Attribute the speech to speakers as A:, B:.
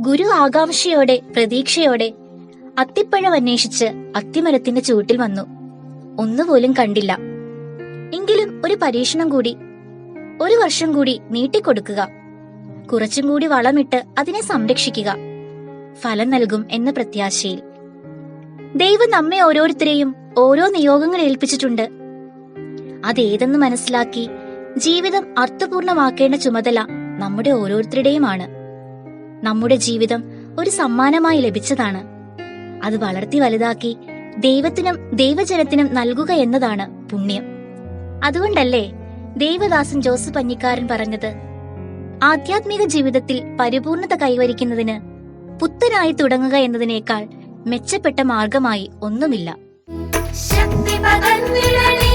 A: ഗുരു ആകാംക്ഷയോടെ പ്രതീക്ഷയോടെ അത്തിപ്പഴം അന്വേഷിച്ച് അത്തിമരത്തിന്റെ ചുവട്ടിൽ വന്നു. ഒന്നുപോലും കണ്ടില്ല. എങ്കിലും ഒരു പരീക്ഷണം കൂടി, 1 വർഷം കൂടി നീട്ടിക്കൊടുക്കുക, കുറച്ചും കൂടി വളമിട്ട് അതിനെ സംരക്ഷിക്കുക, ഫലം നൽകും എന്ന പ്രത്യാശയിൽ. ദൈവം നമ്മെ ഓരോരുത്തരെയും ഓരോ നിയോഗങ്ങൾ ഏൽപ്പിച്ചിട്ടുണ്ട്. അതേതെന്ന് മനസ്സിലാക്കി ജീവിതം അർത്ഥപൂർണമാക്കേണ്ട ചുമതല നമ്മുടെ ഓരോരുത്തരുടെയുമാണ്. നമ്മുടെ ജീവിതം ഒരു സമ്മാനമായി ലഭിച്ചതാണ്. അത് വളർത്തി വലുതാക്കി ദൈവത്തിനും ദൈവജനത്തിനും നൽകുക എന്നതാണ് പുണ്യം. അതുകൊണ്ടല്ലേ ദേവദാസൻ ജോസഫ് പഞ്ഞിക്കാരൻ പറഞ്ഞത്, ആധ്യാത്മിക ജീവിതത്തിൽ പരിപൂർണത കൈവരിക്കുന്നതിന് പുത്തനായി തുടങ്ങുക എന്നതിനേക്കാൾ മെച്ചപ്പെട്ട മാർഗമായി ഒന്നുമില്ല.
B: ശക്തി പകർന്നിടണേ